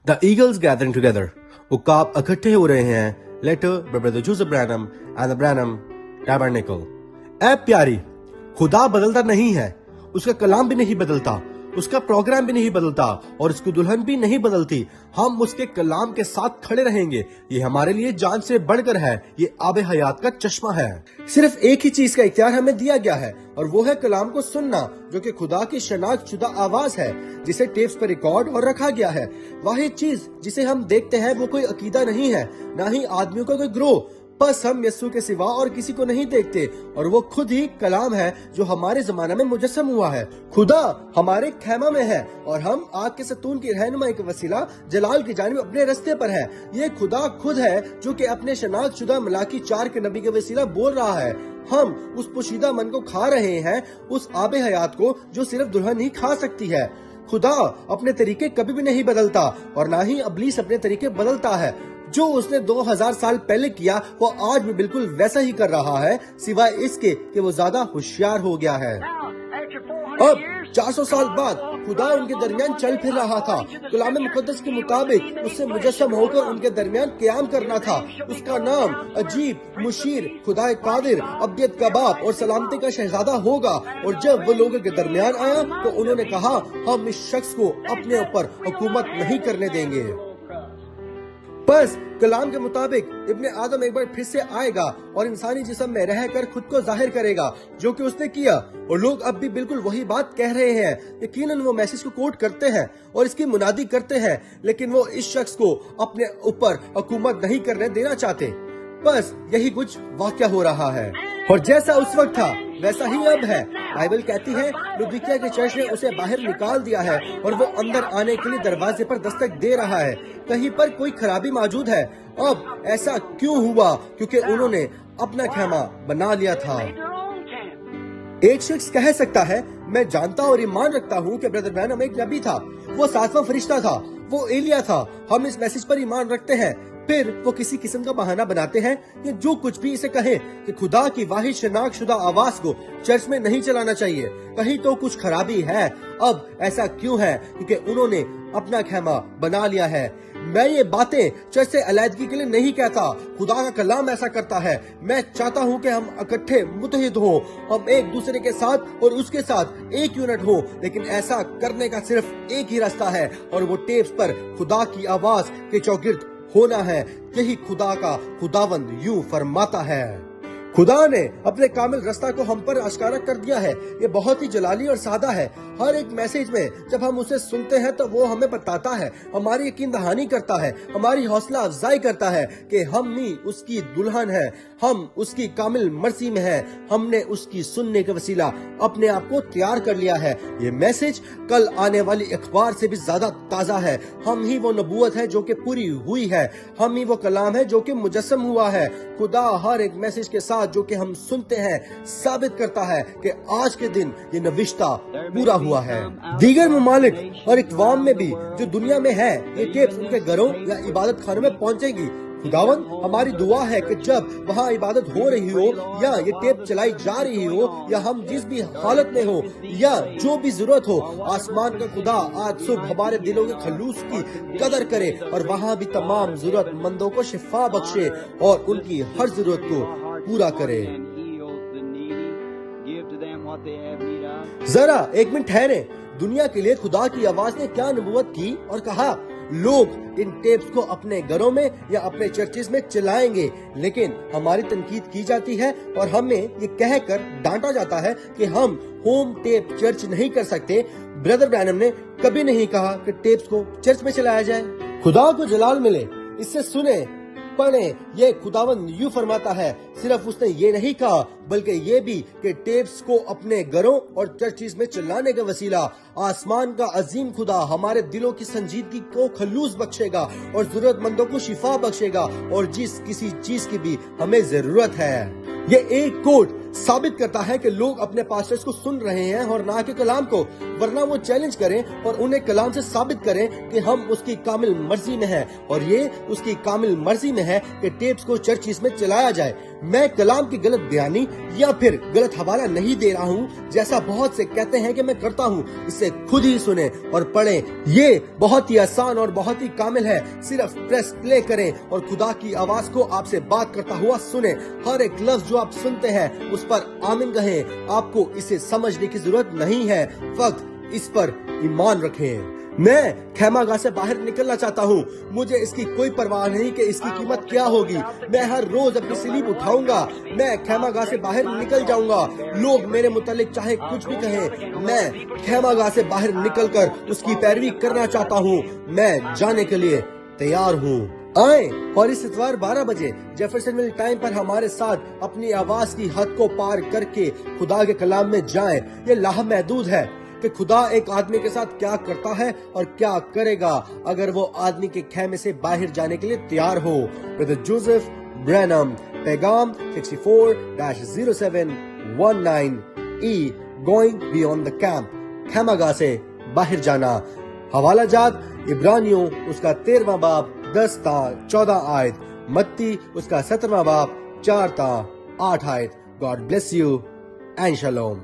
The eagles gathering together. उकाब इकट्ठे हो रहे हैं. Letter by Brother Joseph Branham and the Branham Tabernacle. ऐ प्यारी, खुदा बदलता नहीं है, उसका कलाम भी नहीं बदलता, उसका प्रोग्राम भी नहीं बदलता और उसकी दुल्हन भी नहीं बदलती. हम उसके कलाम के साथ खड़े रहेंगे. ये हमारे लिए जान से बढ़कर है. ये आबे हयात का चश्मा है. सिर्फ एक ही चीज का इख्तियार हमें दिया गया है और वो है कलाम को सुनना, जो कि खुदा की शनाख्त शुदा आवाज है, जिसे टेप्स पर रिकॉर्ड और रखा गया है. वाहिद चीज जिसे हम देखते हैं वो कोई अकीदा नहीं है, न ही आदमियों का कोई ग्रोह. बस हम यस्सु के सिवा और किसी को नहीं देखते और वो खुद ही कलाम है जो हमारे जमाने में मुजस्सम हुआ है. खुदा हमारे खैमा में है और हम आग के सतून की रहनुमाई के वसीला जलाल की जानिब अपने रास्ते पर है. ये खुदा खुद है जो कि अपने शनाख्त शुदा मलाकी 4 के नबी के वसीला बोल रहा है. हम उस पोशीदा मन को खा रहे हैं, उस आबे हयात को जो सिर्फ दुल्हन ही खा सकती है. खुदा अपने तरीके कभी भी नहीं बदलता और ना ही अबलीस अपने तरीके बदलता है. जो उसने 2000 साल पहले किया वो आज भी बिल्कुल वैसा ही कर रहा है, सिवाय इसके कि वो ज्यादा होशियार हो गया है. अब 400 साल बाद खुदा उनके दरमियान चल फिर रहा था. कलाम मुकद्दस के मुताबिक उससे मुजस्सम होकर उनके दरमियान क़याम करना था. उसका नाम अजीब, मुशीर, खुदा कादिर, अब्दियत का बाप और सलामती का शहजादा होगा. और जब वो लोगों के दरमियान आया तो उन्होंने कहा, हम इस शख्स को अपने ऊपर हुकूमत नहीं करने देंगे. बस कलाम के मुताबिक इब्ने आदम एक बार फिर से आएगा और इंसानी जिस्म में रहकर खुद को जाहिर करेगा, जो कि उसने किया. और लोग अब भी बिल्कुल वही बात कह रहे हैं. यकीनन वो मैसेज को कोट करते हैं और इसकी मुनादी करते हैं, लेकिन वो इस शख्स को अपने ऊपर हुकूमत नहीं करने देना चाहते. बस यही कुछ वाक़या हो रहा है और जैसा उस वक्त था वैसा ही अब है. बाइबल कहती है लुदिकिया के चर्च ने उसे बाहर निकाल दिया है और वो अंदर आने के लिए दरवाजे पर दस्तक दे रहा है. कहीं पर कोई खराबी मौजूद है. अब ऐसा क्यों हुआ? क्योंकि उन्होंने अपना खेमा बना लिया था. एक शख्स कह सकता है, मैं जानता और ईमान रखता हूँ कि ब्रदर ब्रैनम एक नबी था, वो 7वां फरिश्ता था, वो एलिया था. हम इस मैसेज पर ईमान रखते हैं. फिर वो किसी किस्म का बहाना बनाते हैं कि जो कुछ भी इसे कहे कि खुदा की वाहिद शनाख्त शुदा आवाज को चर्च में नहीं चलाना चाहिए. कहीं तो कुछ खराबी है. अब ऐसा क्यों है? क्योंकि उन्होंने अपना खेमा बना लिया है. मैं ये बातें चर्च से अलहदगी के लिए नहीं कहता. खुदा का कलाम ऐसा करता है. मैं चाहता हूँ कि हम इकट्ठे मुत्तहिद हों, हम एक दूसरे के साथ और उसके साथ एक यूनिट हो. लेकिन ऐसा करने का सिर्फ एक ही रास्ता है और वो टेप्स पर खुदा की आवाज के चौगिर्द होना है. यही खुदा का खुदावंद यूं फरमाता है. खुदा ने अपने कामिल रास्ता को हम पर आश्कारा कर दिया है. ये बहुत ही जलाली और सादा है. हर एक मैसेज में जब हम उसे सुनते हैं तो वो हमें बताता है, हमारी यकीन दहानी करता है, हमारी हौसला अफजाई करता है कि हम ही उसकी दुल्हन है, हम उसकी कामिल मर्जी में है. हमने उसकी सुनने के वसीला अपने आप को तैयार कर लिया है. ये मैसेज कल आने वाली अखबार से भी ज्यादा ताजा है. हम ही वो नबूवत है जो कि पूरी हुई है. हम ही वो कलाम है जो कि मुजस्सम हुआ है. खुदा हर एक मैसेज के साथ जो कि हम सुनते हैं साबित करता है कि आज के दिन ये नविश्ता पूरा हुआ है. दीगर ममालिक और इक़वाम में भी जो दुनिया में है, ये टेप्स उनके घरों या इबादत खानों में पहुंचेगी. खुदावन हमारी दुआ है कि जब वहाँ इबादत हो रही हो या ये टेप चलाई जा रही हो या हम जिस भी हालत में हो या जो भी जरूरत हो, आसमान का खुदा आज सुबह हमारे दिलों के खलूस की कदर करे और वहाँ भी तमाम जरूरतमंदों को शिफा बख्शे और उनकी हर जरूरत को पूरा करे. जरा एक मिनट ठहरे. दुनिया के लिए खुदा की आवाज ने क्या नबूवत की और कहा, लोग इन टेप्स को अपने घरों में या अपने चर्चेस में चलाएंगे. लेकिन हमारी तनकीद की जाती है और हमें ये कहकर डांटा जाता है कि हम होम टेप चर्च नहीं कर सकते. ब्रदर ब्रैनम ने कभी नहीं कहा कि टेप्स को चर्च में चलाया जाए. खुदा को जलाल मिले. इससे सुने, पढ़े. ये खुदावंद यूं फरमाता है. सिर्फ उसने ये नहीं कहा बल्कि ये भी कि टेप्स को अपने घरों और चर्चिस में चलाने का वसीला आसमान का अजीम खुदा हमारे दिलों की संजीदगी को खलूस बख्शेगा और जरूरतमंदों को शिफा बख्शेगा और जिस किसी चीज की भी हमें जरूरत है. ये एक कोड साबित करता है कि लोग अपने पास्टर्स को सुन रहे हैं और ना कि कलाम को. वरना वो चैलेंज करें और उन्हें कलाम से साबित करें कि हम उसकी कामिल मर्जी में हैं और ये उसकी कामिल मर्जी में है कि टेप्स को चर्चिस में चलाया जाए। मैं कलाम की गलत बयानी या फिर गलत हवाला नहीं दे रहा हूँ, जैसा बहुत से कहते हैं कि मैं करता हूँ। इसे खुद ही सुने और पढ़ें। ये बहुत ही आसान और बहुत ही कामिल है। सिर्फ प्रेस प्ले करें और खुदा की आवाज को आपसे बात करता हुआ सुने। हर एक लफ्ज जो आप सुनते हैं उस पर आमीन कहें। आपको इसे समझने की जरूरत नहीं है, फक्त इस पर ईमान रखें। मैं खैमागाह से बाहर निकलना चाहता हूँ। मुझे इसकी कोई परवाह नहीं कि इसकी कीमत क्या होगी। मैं हर रोज अपनी सलीब उठाऊंगा। मैं खैमागाह से बाहर निकल जाऊंगा। लोग मेरे मुतालिक चाहे कुछ भी कहें, मैं खैमागाह से बाहर निकलकर उसकी पैरवी करना चाहता हूँ। मैं जाने के लिए तैयार हूँ। आए और इस इतवार 12 बजे जेफरसनविल टाइम पर हमारे साथ अपनी आवाज की हद को पार करके खुदा के कलाम में जाएं। ये लामहदूद है कि खुदा एक आदमी के साथ क्या करता है और क्या करेगा अगर वो आदमी के खेमे से बाहर जाने के लिए तैयार हो। ब्रदर जोसेफ ब्रैनम, पैगाम 64-0719E, going beyond the camp, खैमागाह से बाहर जाना। हवाला जात इब्रानियों उसका 13वां बाब 10-14 आयत, मत्ती उसका 17वां बाब 4-8 आयत। God bless you and शलोम।